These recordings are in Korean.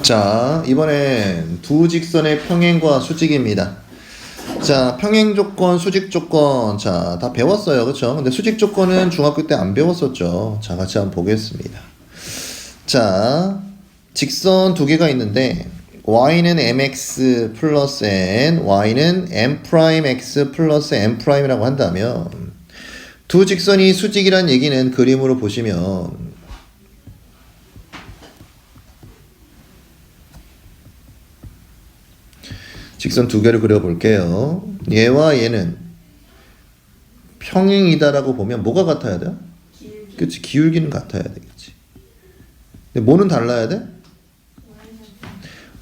자, 이번엔 두 직선의 평행과 수직입니다. 자, 평행 조건, 수직 조건, 자, 다 배웠어요. 그쵸? 근데 수직 조건은 중학교 때 안 배웠었죠. 자, 같이 한번 보겠습니다. 자, 직선 두 개가 있는데, y는 mx 플러스 n, y는 m'x 플러스 m'이라고 한다면, 두 직선이 수직이란 얘기는 그림으로 보시면, 직선 두 개를 그려볼게요. 얘와 얘는 평행이다라고 보면 뭐가 같아야 돼요? 그치, 기울기는 같아야 되겠지. 근데 뭐는 달라야 돼?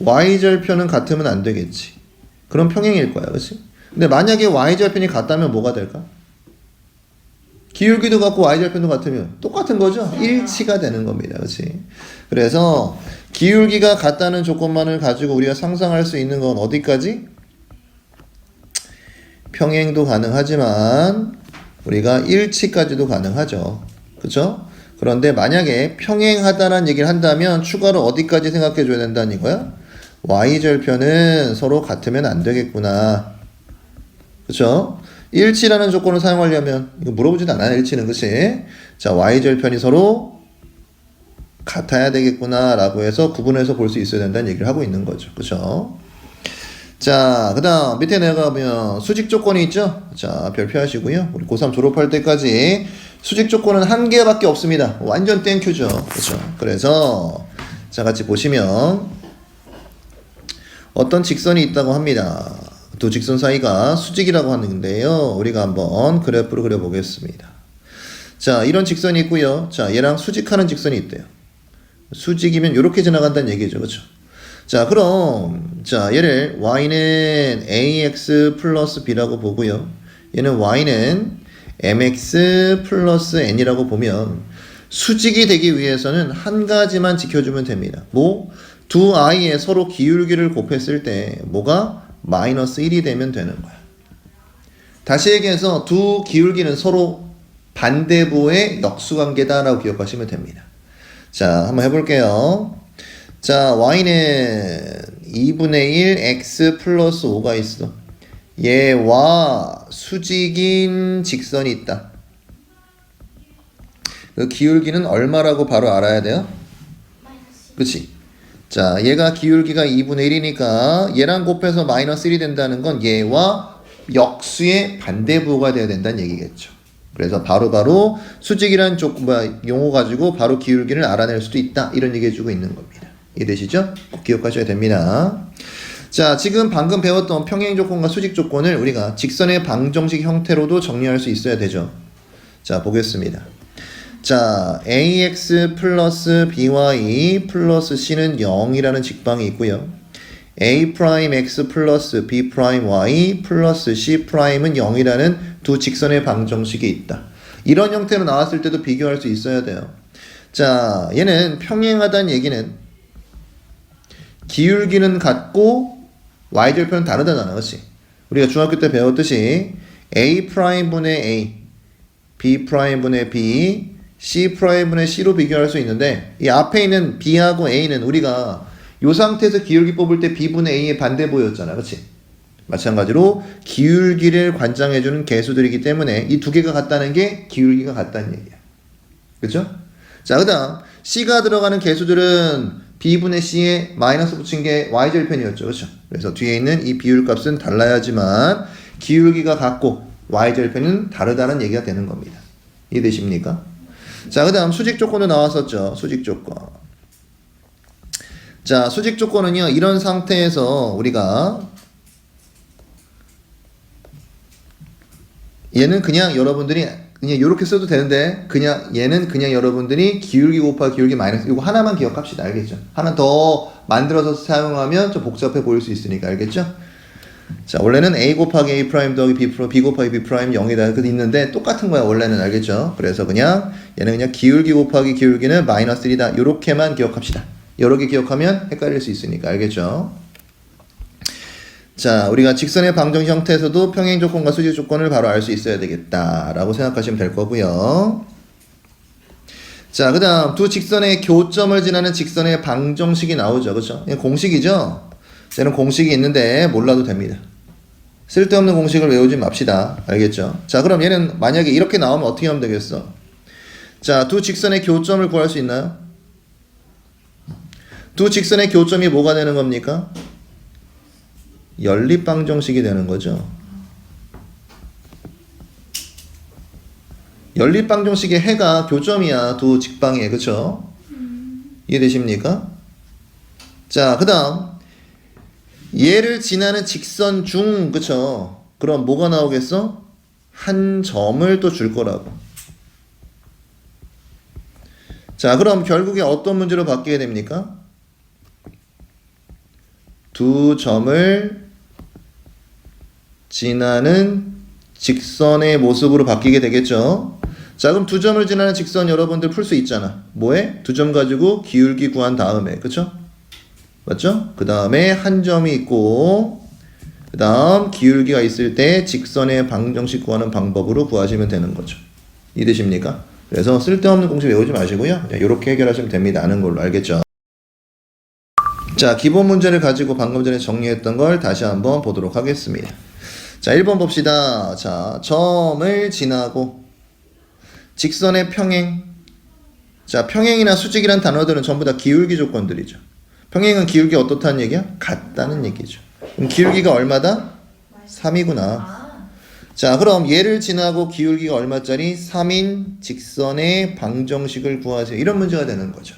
y절편은 같으면 안 되겠지. 그럼 평행일 거야, 그치? 근데 만약에 y절편이 같다면 뭐가 될까? 기울기도 같고 y절편도 같으면 똑같은 거죠? 일치가 되는 겁니다, 그치? 그래서 기울기가 같다는 조건만을 가지고 우리가 상상할 수 있는 건 어디까지? 평행도 가능하지만 우리가 일치까지도 가능하죠. 그쵸? 그런데 만약에 평행하다는 얘기를 한다면 추가로 어디까지 생각해 줘야 된다는 거야? y절편은 서로 같으면 안 되겠구나. 그쵸? 일치라는 조건을 사용하려면 이거 물어보지도 않아요. 일치는. 그치? 자, y절편이 서로 같아야 되겠구나 라고 해서 구분해서 볼 수 있어야 된다는 얘기를 하고 있는 거죠. 그쵸? 자, 그 다음 밑에 내려가면 수직 조건이 있죠? 자, 별표 하시고요. 우리 고3 졸업할 때까지 수직 조건은 한 개밖에 없습니다. 완전 땡큐죠. 그쵸? 그래서 자, 같이 보시면 어떤 직선이 있다고 합니다. 두 직선 사이가 수직이라고 하는데요. 우리가 한번 그래프를 그려보겠습니다. 자, 이런 직선이 있고요. 자, 얘랑 수직하는 직선이 있대요. 수직이면 이렇게 지나간다는 얘기죠. 그렇죠? 자, 그럼 자, 얘를 y는 ax 플러스 b라고 보고요. 얘는 y는 mx 플러스 n이라고 보면 수직이 되기 위해서는 한 가지만 지켜주면 됩니다. 뭐? 두 i에 서로 기울기를 곱했을 때 뭐가 마이너스 1이 되면 되는 거야. 다시 얘기해서 두 기울기는 서로 반대부의 역수관계다라고 기억하시면 됩니다. 자, 한번 해볼게요. 자, y는 2분의 1 x 플러스 5가 있어. 얘와 수직인 직선이 있다. 그 기울기는 얼마라고 바로 알아야 돼요? 그치? 자, 얘가 기울기가 2분의 1이니까 얘랑 곱해서 마이너스 1이 된다는 건 얘와 역수의 반대부가 돼야 된다는 얘기겠죠. 그래서 바로 수직이라는 용어 가지고 바로 기울기를 알아낼 수도 있다. 이런 얘기 해주고 있는 겁니다. 이해되시죠? 꼭 기억하셔야 됩니다. 자, 지금 방금 배웠던 평행 조건과 수직 조건을 우리가 직선의 방정식 형태로도 정리할 수 있어야 되죠. 자, 보겠습니다. 자, ax 플러스 by 플러스 c는 0이라는 직방이 있고요. a 프라임 x 플러스 b 프라임 y 플러스 c 프라임은 0이라는 두 직선의 방정식이 있다. 이런 형태로 나왔을 때도 비교할 수 있어야 돼요. 자, 얘는 평행하다는 얘기는 기울기는 같고 y절편은 다르다잖아. 그치? 우리가 중학교 때 배웠듯이 a 프라임 분의 a, b 프라임 분의 b, c 프라임 분의 c로 비교할 수 있는데 이 앞에 있는 b하고 a는 우리가 이 상태에서 기울기 뽑을 때 b분의 a의 반대보였잖아. 그치? 마찬가지로 기울기를 관장해주는 계수들이기 때문에 이 두 개가 같다는 게 기울기가 같다는 얘기야. 그쵸? 자, 그 다음 c가 들어가는 계수들은 b분의 c에 마이너스 붙인 게 y절편이었죠. 그쵸? 그래서 뒤에 있는 이 비율값은 달라야지만 기울기가 같고 y절편은 다르다는 얘기가 되는 겁니다. 이해되십니까? 자, 그 다음 수직 조건도 나왔었죠. 수직 조건. 자, 수직 조건은요, 이런 상태에서 우리가 얘는 그냥 여러분들이 그냥 이렇게 써도 되는데 그냥 얘는 그냥 여러분들이 기울기 곱하기 기울기 마이너스 이거 하나만 기억합시다. 알겠죠? 하나 더 만들어서 사용하면 좀 복잡해 보일 수 있으니까. 알겠죠? 자, 원래는 a 곱하기 a 프라임 더하기 b 곱하기 b 프라임 0이다. 그 있는데 똑같은 거야. 원래는. 알겠죠? 그래서 그냥 얘는 그냥 기울기 곱하기 기울기는 마이너스 1이다. 요렇게만 기억합시다. 여러 개 기억하면 헷갈릴 수 있으니까. 알겠죠? 자, 우리가 직선의 방정 형태에서도 평행 조건과 수직 조건을 바로 알 수 있어야 되겠다라고 생각하시면 될 거고요. 자, 그 다음 두 직선의 교점을 지나는 직선의 방정식이 나오죠. 그렇죠? 이게 공식이죠. 얘는 공식이 있는데 몰라도 됩니다. 쓸데없는 공식을 외우지 맙시다. 알겠죠? 자, 그럼 얘는 만약에 이렇게 나오면 어떻게 하면 되겠어? 자, 두 직선의 교점을 구할 수 있나요? 두 직선의 교점이 뭐가 되는 겁니까? 연립방정식이 되는 거죠. 연립방정식의 해가 교점이야. 두 직방에. 그쵸? 이해되십니까? 자, 그 다음 얘를 지나는 직선 중, 그쵸? 그럼 뭐가 나오겠어? 한 점을 또 줄 거라고. 자, 그럼 결국에 어떤 문제로 바뀌게 됩니까? 두 점을 지나는 직선의 모습으로 바뀌게 되겠죠. 자, 그럼 두 점을 지나는 직선 여러분들 풀 수 있잖아. 뭐해? 두 점 가지고 기울기 구한 다음에, 그쵸? 맞죠? 그 다음에 한 점이 있고 그 다음 기울기가 있을 때 직선의 방정식 구하는 방법으로 구하시면 되는 거죠. 이해되십니까? 그래서 쓸데없는 공식 외우지 마시고요. 이렇게 해결하시면 됩니다. 아는 걸로. 알겠죠? 자, 기본 문제를 가지고 방금 전에 정리했던 걸 다시 한번 보도록 하겠습니다. 자, 1번 봅시다. 자, 점을 지나고 직선의 평행. 자, 평행이나 수직이란 단어들은 전부 다 기울기 조건들이죠. 평행은 기울기 어떻다는 얘기야? 같다는 얘기죠. 그럼 기울기가 얼마다? 3이구나. 자, 그럼 얘를 지나고 기울기가 얼마짜리? 3인 직선의 방정식을 구하세요. 이런 문제가 되는 거죠.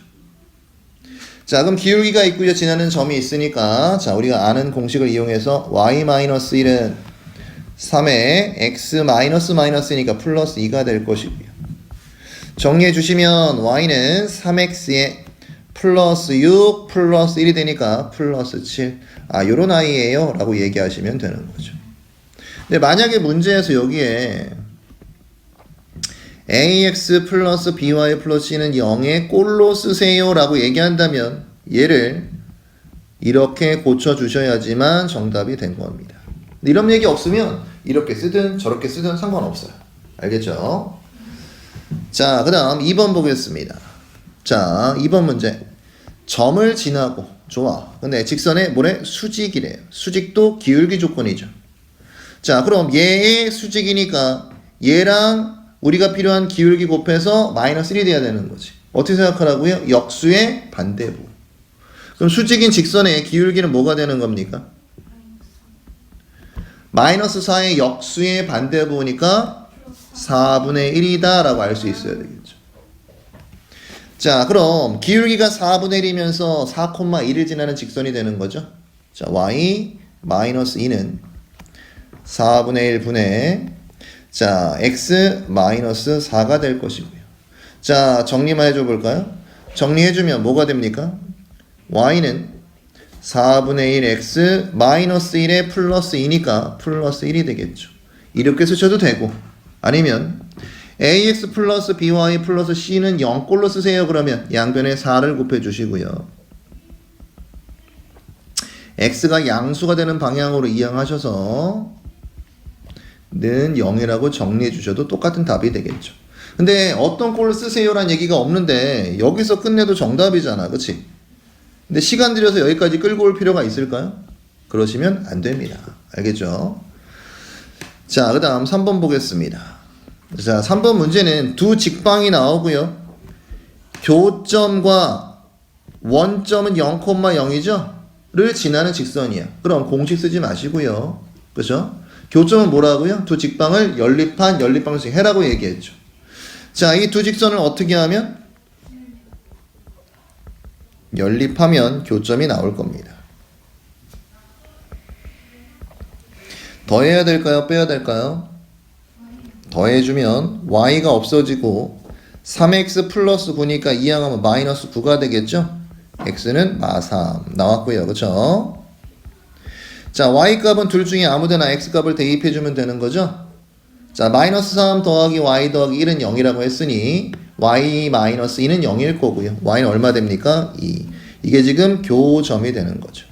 자, 그럼 기울기가 있고요. 지나는 점이 있으니까 자, 우리가 아는 공식을 이용해서 y-1은 3에 x-니까 플러스 2가 될 것이고요. 정리해 주시면 y는 3x에 플러스 6 플러스 1이 되니까 플러스 7. 아, 요런 아이예요 라고 얘기하시면 되는 거죠. 근데 만약에 문제에서 여기에 ax 플러스 by 플러스 c는 0의 꼴로 쓰세요 라고 얘기한다면 얘를 이렇게 고쳐주셔야지만 정답이 된 겁니다. 근데 이런 얘기 없으면 이렇게 쓰든 저렇게 쓰든 상관없어요. 알겠죠? 자, 그 다음 2번 보겠습니다. 자, 2번 문제. 점을 지나고. 좋아. 근데 직선의 뭐래? 수직이래요. 수직도 기울기 조건이죠. 자, 그럼 얘의 수직이니까 얘랑 우리가 필요한 기울기 곱해서 마이너스 1이 돼야 되는 거지. 어떻게 생각하라고요? 역수의 반대부. 그럼 수직인 직선의 기울기는 뭐가 되는 겁니까? 마이너스 4의 역수의 반대부니까 4분의 1이다 라고 알 수 있어야 되겠죠. 자, 그럼 기울기가 4분의 1이면서 4,1을 지나는 직선이 되는 거죠. 자, y-2는 4분의 1 분의 자, x-4가 될 것이고요. 자, 정리만 해줘 볼까요? 정리해주면 뭐가 됩니까? y는 4분의 1 x 마이너스 1에 플러스 2니까 플러스 1이 되겠죠. 이렇게 쓰셔도 되고 아니면 ax 플러스 by 플러스 c는 0꼴로 쓰세요. 그러면 양변에 4를 곱해 주시고요. x가 양수가 되는 방향으로 이항하셔서 는 0이라고 정리해 주셔도 똑같은 답이 되겠죠. 근데 어떤 꼴로 쓰세요라는 얘기가 없는데 여기서 끝내도 정답이잖아. 그치? 근데 시간 들여서 여기까지 끌고 올 필요가 있을까요? 그러시면 안 됩니다. 알겠죠? 자, 그 다음 3번 보겠습니다. 자, 3번 문제는 두 직방이 나오고요. 교점과 원점은 0,0이죠? 를 지나는 직선이야. 그럼 공식 쓰지 마시고요. 그죠? 교점은 뭐라고요? 두 직방을 연립한 연립방정식 해라고 얘기했죠. 자, 이 두 직선을 어떻게 하면? 연립하면 교점이 나올 겁니다. 더해야 될까요? 빼야 될까요? 더해주면 y가 없어지고 3x 플러스 9니까 이항하면 마이너스 9가 되겠죠? x는 -3 나왔고요. 그쵸? 자, y값은 둘 중에 아무데나 x값을 대입해주면 되는 거죠? 자, 마이너스 3 더하기 y 더하기 1은 0이라고 했으니 y 마이너스 2는 0일 거고요. y는 얼마 됩니까? 2. 이게 지금 교점이 되는 거죠.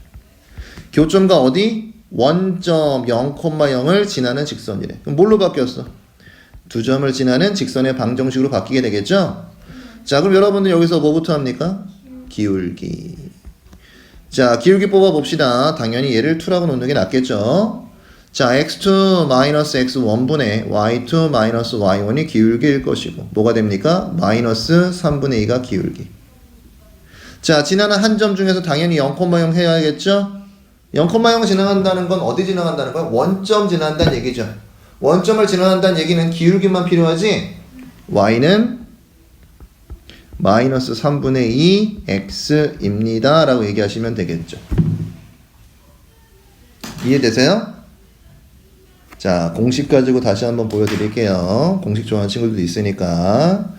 교점과 어디? 원점 0,0을 지나는 직선이래. 그럼 뭘로 바뀌었어? 두 점을 지나는 직선의 방정식으로 바뀌게 되겠죠? 자, 그럼 여러분들 여기서 뭐부터 합니까? 기울기. 자, 기울기 뽑아봅시다. 당연히 얘를 2라고 놓는 게 낫겠죠? 자, x2 마이너스 x1분의 y2 마이너스 y1이 기울기일 것이고 뭐가 됩니까? 마이너스 3분의 2가 기울기. 자, 지나는 한 점 중에서 당연히 0,0 해야겠죠? 0,0 지나간다는 건 어디 지나간다는 거야? 원점 지나간다는 얘기죠. 원점을 지나간다는 얘기는 기울기만 필요하지 y는 마이너스 3분의 2 x입니다 라고 얘기하시면 되겠죠. 이해되세요? 자, 공식 가지고 다시 한번 보여드릴게요. 공식 좋아하는 친구들도 있으니까.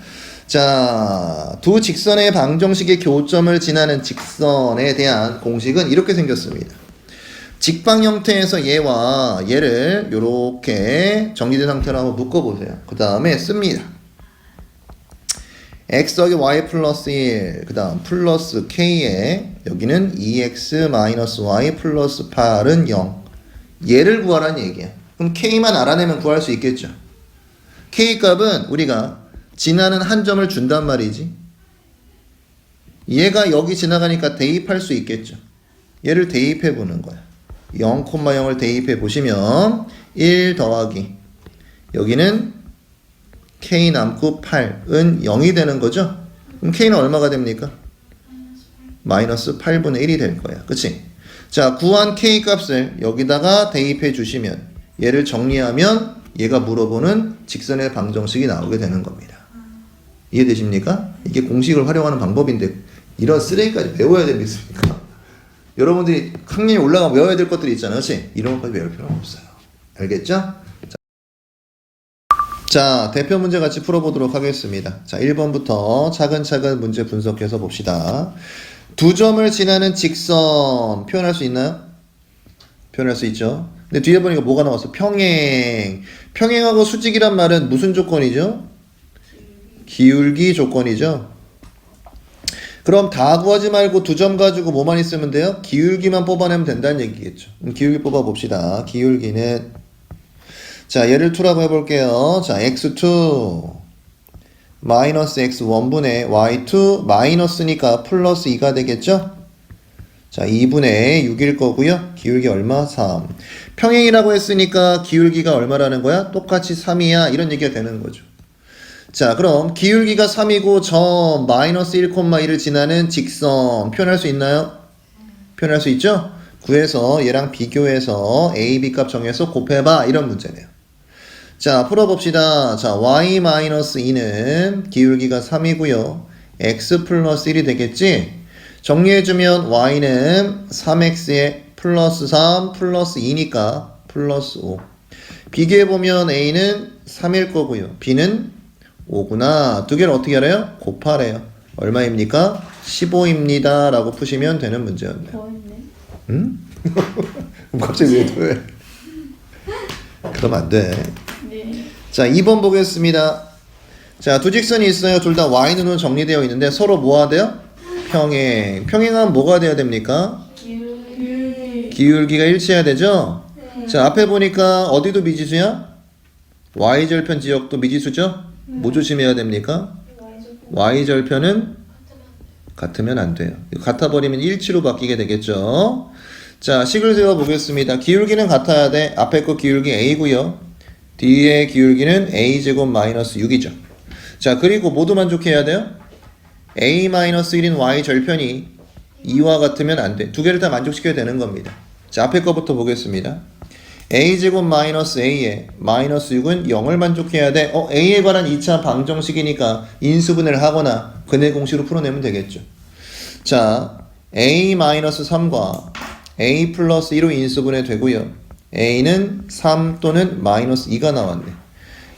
자, 두 직선의 방정식의 교점을 지나는 직선에 대한 공식은 이렇게 생겼습니다. 직방 형태에서 얘와 얘를 이렇게 정리된 상태로 한번 묶어보세요. 그 다음에 씁니다. x 더하기 y 플러스 1, 그 다음 플러스 k에 여기는 2x 마이너스 y 플러스 8은 0. 얘를 구하라는 얘기야. 그럼 k만 알아내면 구할 수 있겠죠. k 값은 우리가 지나는 한 점을 준단 말이지. 얘가 여기 지나가니까 대입할 수 있겠죠. 얘를 대입해 보는 거야. 0,0을 대입해 보시면 1 더하기 여기는 k 남고 8은 0이 되는 거죠. 그럼 k는 얼마가 됩니까? 마이너스 8분의 1이 될 거야. 그치? 자, 구한 k 값을 여기다가 대입해 주시면 얘를 정리하면 얘가 물어보는 직선의 방정식이 나오게 되는 겁니다. 이해되십니까? 이게 공식을 활용하는 방법인데 이런 쓰레기까지 외워야 되겠습니까? 여러분들이 학년이 올라가면 외워야 될 것들이 있잖아요. 그치? 이런 것까지 외울 필요는 없어요. 알겠죠? 자, 대표 문제 같이 풀어보도록 하겠습니다. 자, 1번부터 차근차근 문제 분석해서 봅시다. 두 점을 지나는 직선 표현할 수 있나요? 표현할 수 있죠. 근데 뒤에 보니까 뭐가 나왔어? 평행. 평행하고 수직이란 말은 무슨 조건이죠? 기울기 조건이죠. 그럼 다 구하지 말고 두 점 가지고 뭐만 있으면 돼요? 기울기만 뽑아내면 된다는 얘기겠죠. 그럼 기울기 뽑아봅시다. 기울기는 자, 얘를 2라고 해볼게요. 자, x2 마이너스 x1분의 y2 마이너스니까 플러스 2가 되겠죠? 자, 2분의 6일 거고요. 기울기 얼마? 3. 평행이라고 했으니까 기울기가 얼마라는 거야? 똑같이 3이야. 이런 얘기가 되는 거죠. 자, 그럼 기울기가 3이고 점 마이너스 1,1을 지나는 직선 표현할 수 있나요? 표현할 수 있죠? 구해서 얘랑 비교해서 a, b 값 정해서 곱해봐. 이런 문제네요. 자, 풀어봅시다. 자, y-2는 기울기가 3이고요. x 플러스 1이 되겠지? 정리해주면 y는 3x에 플러스 3 플러스 2니까 플러스 5. 비교해보면 a는 3일 거고요. b는 5구나. 두 개를 어떻게 알아요? 곱하래요. 얼마입니까? 15입니다. 라고 푸시면 되는 문제였네요. 더했네. 응? 갑자기 왜 더해? 그러면 안 돼. 네. 자, 2번 보겠습니다. 자, 두 직선이 있어요. 둘 다 y는으로 정리되어 있는데 서로 뭐가 돼요? 평행. 평행하면 뭐가 돼야 됩니까? 기울기. 기울기가 일치해야 되죠? 네. 자, 앞에 보니까 어디도 미지수야? y절편 지역도 미지수죠? 뭐 조심해야 됩니까? y절편은 같으면 안 돼요. 같아 버리면 일치로 바뀌게 되겠죠? 자, 식을 세워 보겠습니다. 기울기는 같아야 돼. 앞에 거 기울기 a고요. 뒤에 기울기는 a제곱 마이너스 6이죠. 자, 그리고 모두 만족해야 돼요. a-1인 y절편이 2와 같으면 안 돼. 두 개를 다 만족시켜야 되는 겁니다. 자, 앞에 거부터 보겠습니다. a제곱 마이너스 a에 마이너스 6은 0을 만족해야 돼. a에 관한 2차 방정식이니까 인수분해를 하거나 근해 공식으로 풀어내면 되겠죠. 자, a-3과 a 플러스 2로 인수분해 되고요. a는 3 또는 마이너스 2가 나왔네.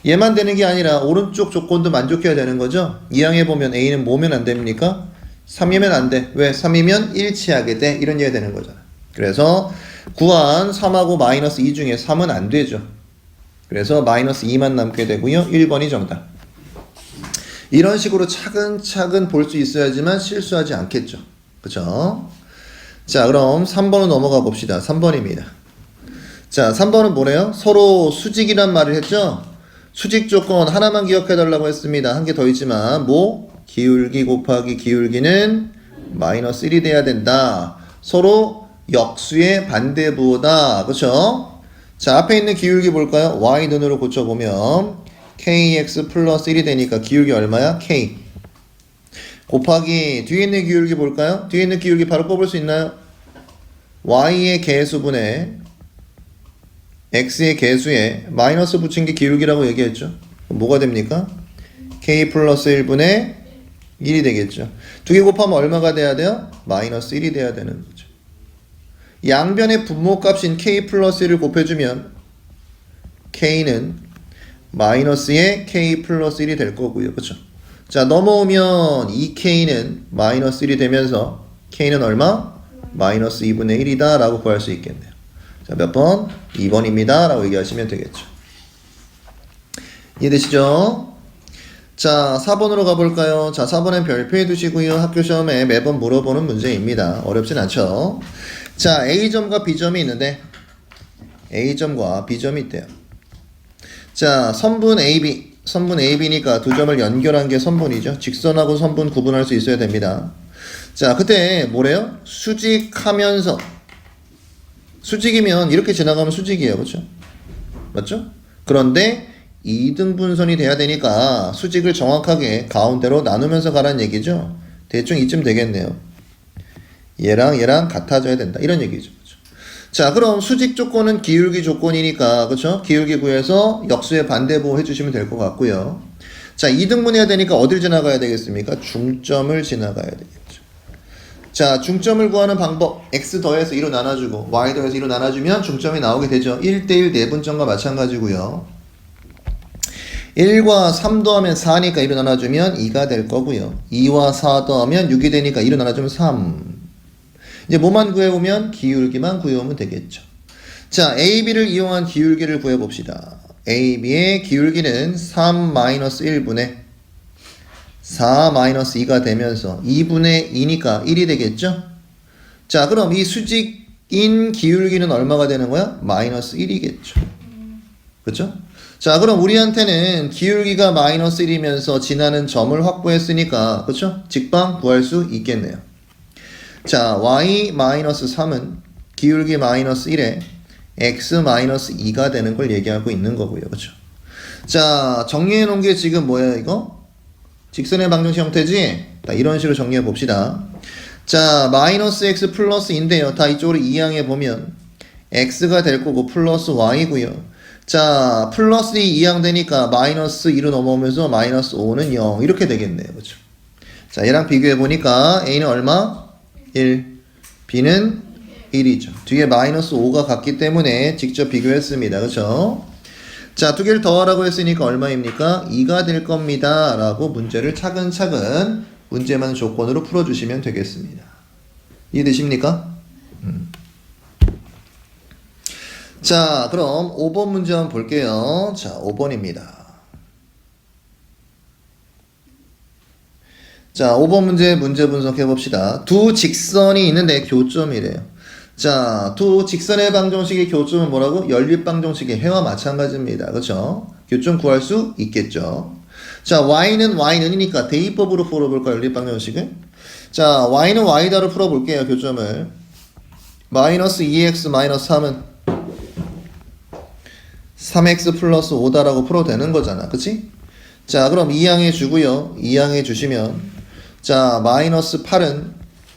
얘만 되는 게 아니라 오른쪽 조건도 만족해야 되는 거죠. 이항해 보면 a는 뭐면 안 됩니까? 3이면 안 돼. 왜? 3이면 일치하게 돼. 이런 얘기가 되는 거잖아. 그래서 구한 3하고 마이너스 2 중에 3은 안 되죠. 그래서 마이너스 2만 남게 되고요. 1번이 정답. 이런 식으로 차근차근 볼 수 있어야지만 실수하지 않겠죠. 그쵸? 자, 그럼 3번으로 넘어가 봅시다. 3번입니다. 자, 3번은 뭐래요? 서로 수직이란 말을 했죠? 수직 조건 하나만 기억해 달라고 했습니다. 한 개 더 있지만 뭐? 기울기 곱하기 기울기는 마이너스 1이 돼야 된다. 서로 역수의 반대부호다. 그쵸? 자, 앞에 있는 기울기 볼까요? y 눈으로 고쳐보면 kx 플러스 1이 되니까 기울기 얼마야? k 곱하기 뒤에 있는 기울기 볼까요? 뒤에 있는 기울기 바로 뽑을 수 있나요? y의 개수분의 x의 개수에 마이너스 붙인 게 기울기라고 얘기했죠. 그럼 뭐가 됩니까? k 플러스 1분의 1이 되겠죠. 두 개 곱하면 얼마가 돼야 돼요? 마이너스 1이 돼야 되는 거죠. 양변의 분모값인 k 플러스 1을 곱해주면 k는 마이너스의 k 플러스 1이 될 거고요. 그쵸? 자, 넘어오면 2k는 마이너스 1이 되면서 k는 얼마? 마이너스 2분의 1이다 라고 구할 수 있겠네요. 자, 몇 번? 2번입니다 라고 얘기하시면 되겠죠. 이해되시죠? 자, 4번으로 가볼까요? 자, 4번엔 별표해 두시고요. 학교 시험에 매번 물어보는 문제입니다. 어렵진 않죠? 자, A점과 B점이 있는데 A점과 B점이 있대요. 자, 선분 AB 선분 AB니까 두 점을 연결한 게 선분이죠. 직선하고 선분 구분할 수 있어야 됩니다. 자, 그때 뭐래요? 수직하면서 수직이면 이렇게 지나가면 수직이에요. 그렇죠? 맞죠? 그런데 2등분선이 돼야 되니까 수직을 정확하게 가운데로 나누면서 가라는 얘기죠. 대충 이쯤 되겠네요. 얘랑 얘랑 같아져야 된다. 이런 얘기죠. 그렇죠? 자, 그럼 수직 조건은 기울기 조건이니까 그렇죠? 기울기 구해서 역수의 반대부 해주시면 될 것 같고요. 자, 2등분 해야 되니까 어딜 지나가야 되겠습니까? 중점을 지나가야 되겠죠. 자, 중점을 구하는 방법 x 더해서 2로 나눠주고 y 더해서 2로 나눠주면 중점이 나오게 되죠. 1대1 내분점과 마찬가지고요. 1과 3 더하면 4니까 2로 나눠주면 2가 될 거고요. 2와 4 더하면 6이 되니까 2로 나눠주면 3. 이제 뭐만 구해오면? 기울기만 구해오면 되겠죠. 자, AB를 이용한 기울기를 구해봅시다. AB의 기울기는 3-1분의 4-2가 되면서 2분의 2니까 1이 되겠죠? 자, 그럼 이 수직인 기울기는 얼마가 되는 거야? 마이너스 1이겠죠. 그렇죠? 자, 그럼 우리한테는 기울기가 마이너스 1이면서 지나는 점을 확보했으니까 그렇죠? 직방 구할 수 있겠네요. 자, y-3은 기울기 마이너스 1에 x-2가 되는 걸 얘기하고 있는 거고요. 그렇죠? 자, 정리해 놓은 게 지금 뭐야 이거? 직선의 방정식 형태지? 자, 이런 식으로 정리해 봅시다. 자, 마이너스 x 플러스인데요. 다 이쪽으로 이항해 보면 x가 될 거고 플러스 y고요. 자, 플러스 2 이항되니까 마이너스 2로 넘어오면서 마이너스 5는 0 이렇게 되겠네요. 그렇죠? 자, 얘랑 비교해 보니까 a는 얼마? 1, b는 1이죠. 뒤에 마이너스 5가 같기 때문에 직접 비교했습니다. 그렇죠? 자, 두 개를 더하라고 했으니까 얼마입니까? 2가 될 겁니다. 라고 문제를 차근차근 문제만 조건으로 풀어주시면 되겠습니다. 이해되십니까? 자, 그럼 5번 문제 한번 볼게요. 자, 5번입니다. 자, 5번 문제 분석해 봅시다. 두 직선이 있는데 교점이래요. 자, 두 직선의 방정식의 교점은 뭐라고? 연립방정식의 해와 마찬가지입니다. 그렇죠? 교점 구할 수 있겠죠. 자, y는이니까 대입법으로 풀어볼까요? 연립방정식을. 자, y는 y다로 풀어볼게요. 교점을. 마이너스 2x 마이너스 3은 3x 플러스 5다라고 풀어도 되는 거잖아. 그치? 자, 그럼 이항해 주고요. 이항해 주시면 자, 마이너스 8은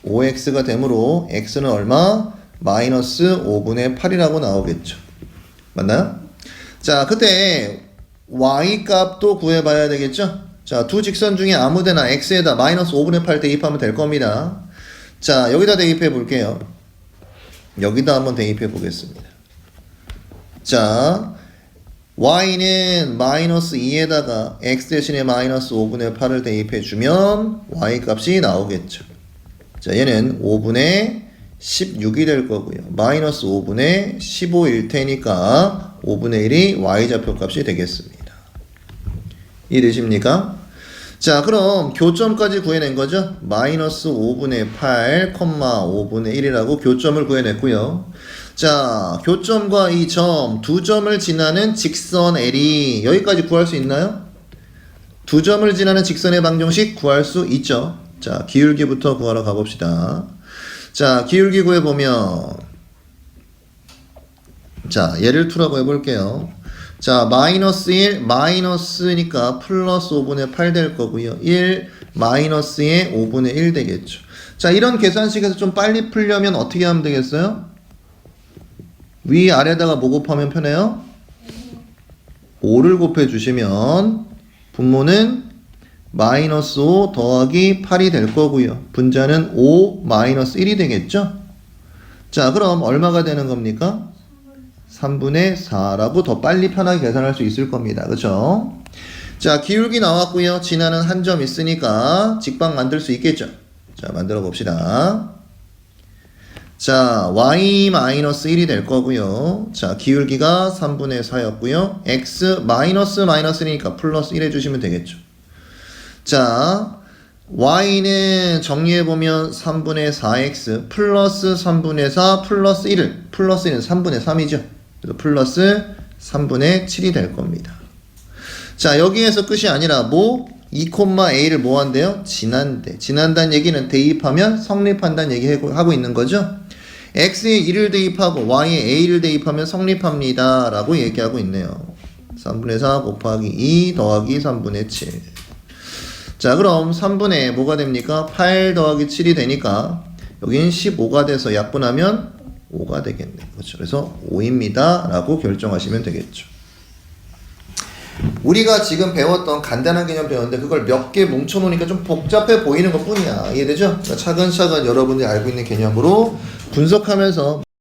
5x가 되므로 x는 얼마? 마이너스 5분의 8이라고 나오겠죠. 맞나요? 자, 그때 y 값도 구해봐야 되겠죠? 자, 두 직선 중에 아무데나 x에다 마이너스 5분의 8 대입하면 될 겁니다. 자, 여기다 대입해 볼게요. 여기다 한번 대입해 보겠습니다. 자, y는 마이너스 2에다가 x 대신에 마이너스 5분의 8을 대입해 주면 y 값이 나오겠죠. 자, 얘는 5분의 16이 될 거고요. 마이너스 5분의 15일 테니까 5분의 1이 y좌표 값이 되겠습니다. 이해되십니까? 자, 그럼 교점까지 구해낸 거죠. 마이너스 5분의 8, 5분의 1이라고 교점을 구해냈고요. 자, 교점과 이 점, 두 점을 지나는 직선 L이 여기까지 구할 수 있나요? 두 점을 지나는 직선의 방정식 구할 수 있죠. 자, 기울기부터 구하러 가봅시다. 자, 기울기 구해보면 자, 얘를 2라고 해볼게요. 자, 마이너스 1, 마이너스니까 플러스 5분의 8 될 거고요. 1, 마이너스의 5분의 1 되겠죠. 자, 이런 계산식에서 좀 빨리 풀려면 어떻게 하면 되겠어요? 위아래다가 뭐 곱하면 편해요? 5를 곱해주시면 분모는 마이너스 5 더하기 8이 될 거고요. 분자는 5 마이너스 1이 되겠죠? 자, 그럼 얼마가 되는 겁니까? 3분의 4라고 더 빨리 편하게 계산할 수 있을 겁니다. 그쵸? 자, 기울기 나왔고요. 지나는 한 점 있으니까 직방 만들 수 있겠죠? 자, 만들어 봅시다. 자, y-1이 될 거고요. 자, 기울기가 3분의 4였고요. x 마이너스니까 플러스 1 해주시면 되겠죠. 자, y는 정리해보면 3분의 4x 플러스 3분의 4 플러스 1을 플러스 1은 3분의 3이죠. 그래서 플러스 3분의 7이 될 겁니다. 자, 여기에서 끝이 아니라 뭐? 2,a를 뭐 한대요? 지난대. 지난다는 얘기는 대입하면 성립한다는 얘기 하고 있는 거죠. x에 1을 대입하고 y에 a를 대입하면 성립합니다 라고 얘기하고 있네요. 3분의 4 곱하기 2 더하기 3분의 7. 자, 그럼 3분의 뭐가 됩니까? 8 더하기 7이 되니까 여긴 15가 돼서 약분하면 5가 되겠네요. 그렇죠. 그래서 5입니다 라고 결정하시면 되겠죠. 우리가 지금 배웠던 간단한 개념 배웠는데 그걸 몇 개 뭉쳐놓으니까 좀 복잡해 보이는 것 뿐이야. 이해되죠? 그러니까 차근차근 여러분들이 알고 있는 개념으로 분석하면서